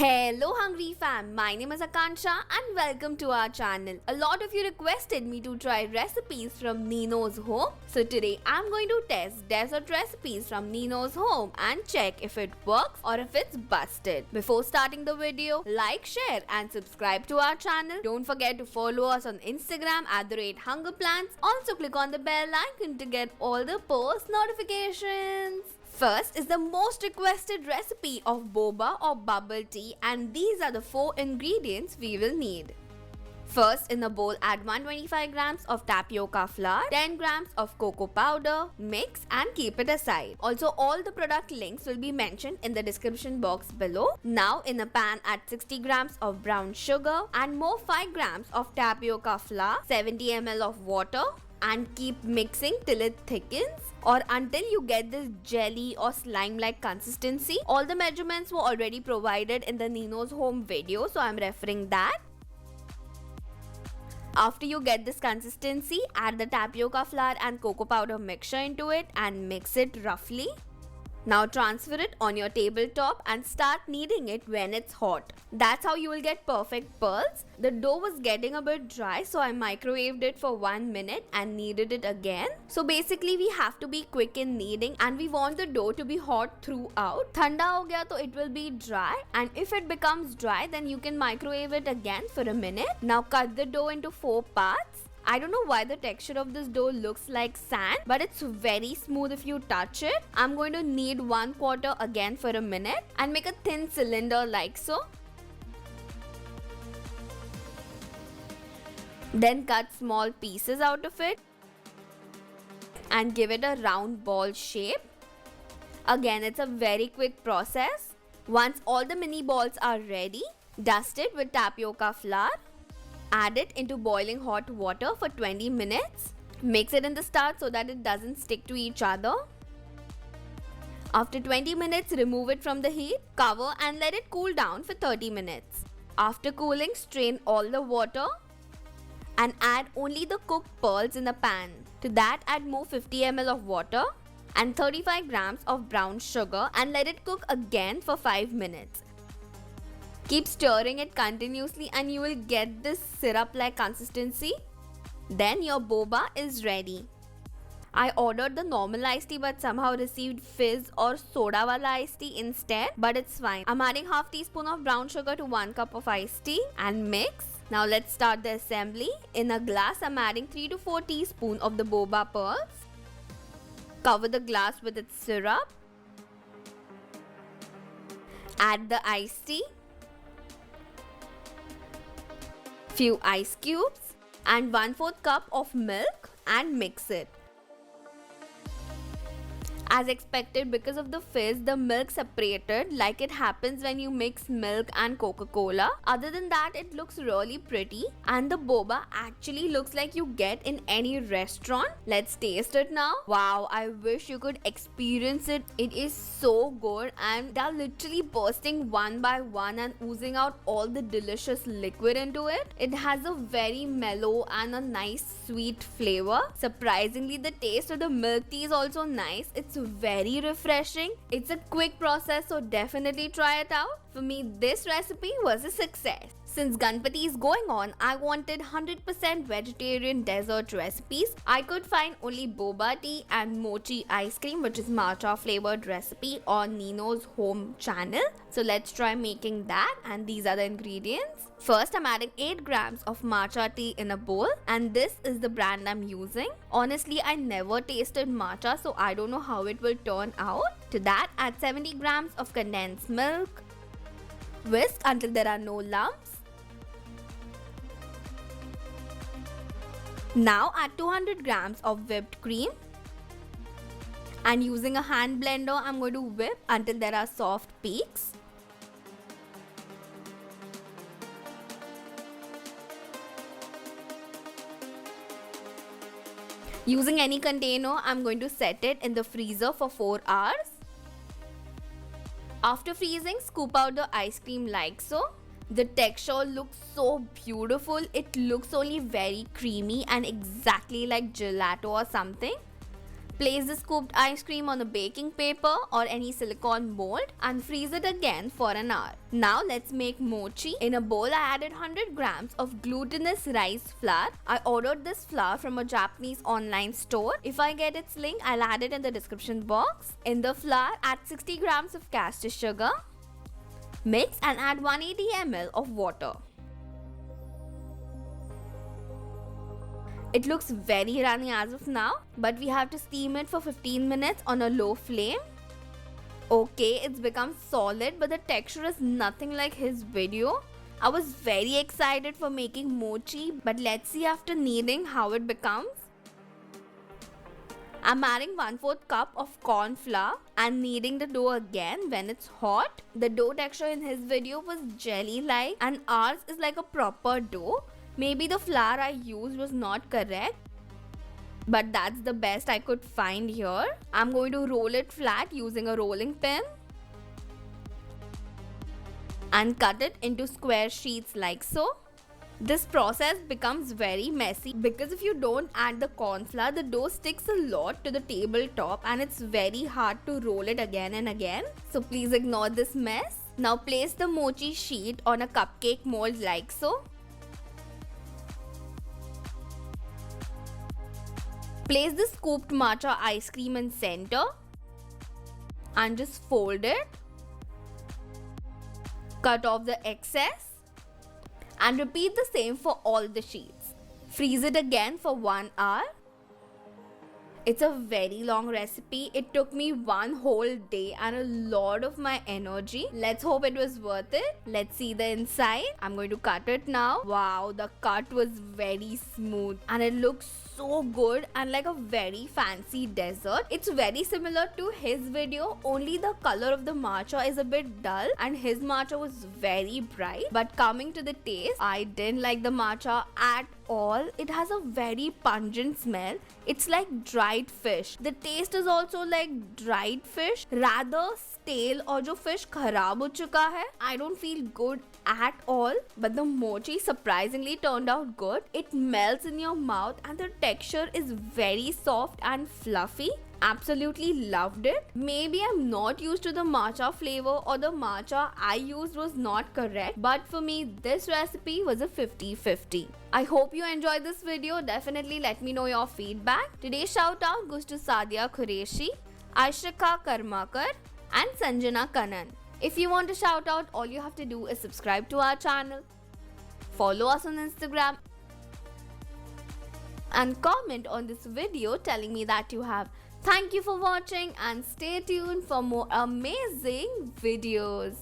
Hello Hungry Fam, my name is Akansha and welcome to our channel. A lot of you requested me to try recipes from Nino's home. So today I'm going to test dessert recipes from Nino's home and check if it works or if it's busted. Before starting the video, like, share and subscribe to our channel. Don't forget to follow us on Instagram at @hungerplans. Also click on the bell icon to get all the post notifications. First is the most requested recipe of boba or bubble tea, and these are the 4 ingredients we will need. First, in the bowl add 125 grams of tapioca flour, 10 grams of cocoa powder, mix and keep it aside. Also, all the product links will be mentioned in the description box below. Now, in a pan add 60 grams of brown sugar and more 5 grams of tapioca flour, 70 ml of water, and keep mixing till it thickens or until you get this jelly or slime-like consistency. All the measurements were already provided in the Nino's home video, so I'm referring that. After you get this consistency, add the tapioca flour and cocoa powder mixture into it and mix it roughly. Now transfer it on your tabletop and start kneading it when it's hot. That's how you will get perfect pearls. The dough was getting a bit dry, so I microwaved it for 1 minute and kneaded it again. So basically we have to be quick in kneading and we want the dough to be hot throughout. Thanda ho gaya to it will be dry, and if it becomes dry then you can microwave it again for a minute. Now cut the dough into 4 parts. I don't know why the texture of this dough looks like sand, but it's very smooth if you touch it. I'm going to knead 1/4 again for a minute and make a thin cylinder like so. Then cut small pieces out of it and give it a round ball shape. Again, it's a very quick process. Once all the mini balls are ready, dust it with tapioca flour. Add it into boiling hot water for 20 minutes. Mix it in the start so that it doesn't stick to each other. After 20 minutes, remove it from the heat, cover and let it cool down for 30 minutes. After cooling, strain all the water and add only the cooked pearls in the pan. To that, add more 50 ml of water and 35 grams of brown sugar and let it cook again for 5 minutes. Keep stirring it continuously and you will get this syrup-like consistency. Then your boba is ready. I ordered the normal iced tea but somehow received fizz or soda wala iced tea instead, but it's fine. I'm adding half teaspoon of brown sugar to 1 cup of iced tea and mix. Now let's start the assembly. In a glass, I'm adding 3 to 4 teaspoons of the boba pearls. Cover the glass with its syrup. Add the iced tea, few ice cubes and 1/4 cup of milk and mix it. As expected, because of the fizz, the milk separated like it happens when you mix milk and Coca-Cola. Other than that, it looks really pretty and the boba actually looks like you get in any restaurant. Let's taste it now. Wow, I wish you could experience it. It is so good and they're literally bursting one by one and oozing out all the delicious liquid into it. It has a very mellow and a nice sweet flavor. Surprisingly, the taste of the milk tea is also nice. It's very refreshing. It's a quick process, so definitely try it out. For me, this recipe was a success. Since Ganpati is going on, I wanted 100% vegetarian dessert recipes. I could find only boba tea and mochi ice cream, which is matcha flavored recipe on Nino's home channel. So let's try making that, and these are the ingredients. First, I'm adding 8 grams of matcha tea in a bowl, and this is the brand I'm using. Honestly, I never tasted matcha, so I don't know how it will turn out. To that, add 70 grams of condensed milk. Whisk until there are no lumps. Now add 200 grams of whipped cream. And using a hand blender, I'm going to whip until there are soft peaks. Using any container, I'm going to set it in the freezer for 4 hours. After freezing, scoop out the ice cream like so. The texture looks so beautiful. It looks only very creamy and exactly like gelato or something. Place the scooped ice cream on a baking paper or any silicone mold and freeze it again for an hour. Now let's make mochi. In a bowl I added 100 grams of glutinous rice flour. I ordered this flour from a Japanese online store. If I get its link, I'll add it in the description box. In the flour, add 60 grams of caster sugar. Mix and add 180 ml of water. It looks very runny as of now, but we have to steam it for 15 minutes on a low flame. Okay, it's become solid, but the texture is nothing like his video. I was very excited for making mochi, but let's see after kneading how it becomes. I'm adding 1/4 cup of corn flour and kneading the dough again when it's hot. The dough texture in his video was jelly-like and ours is like a proper dough. Maybe the flour I used was not correct, but that's the best I could find here. I'm going to roll it flat using a rolling pin and cut it into square sheets like so. This process becomes very messy because if you don't add the corn flour, the dough sticks a lot to the tabletop and it's very hard to roll it again and again. So please ignore this mess. Now place the mochi sheet on a cupcake mold like so. Place the scooped matcha ice cream in center and just fold it. Cut off the excess and repeat the same for all the sheets. Freeze it again for 1 hour. It's a very long recipe. It took me one whole day and a lot of my energy. Let's hope it was worth it. Let's see the inside. I'm going to cut it now. Wow, the cut was very smooth and it looks so good and like a very fancy dessert. It's very similar to his video, only the color of the matcha is a bit dull and his matcha was very bright. But coming to the taste, I didn't like the matcha at all. It has a very pungent smell. It's like dried fish. The taste is also like dried fish, rather stale और जो fish खराब हो चुका है. I don't feel good at all, but the mochi surprisingly turned out good. It melts in your mouth and the texture is very soft and fluffy. Absolutely loved it. Maybe I'm not used to the matcha flavor or the matcha I used was not correct, but for me this recipe was a 50-50. I hope you enjoyed this video. Definitely let me know your feedback. Today's shout out goes to Sadia Qureshi, Aishrika Karmakar and Sanjana Kanan. If you want to shout out, all you have to do is subscribe to our channel, follow us on Instagram and comment on this video telling me that you have. Thank you for watching and stay tuned for more amazing videos.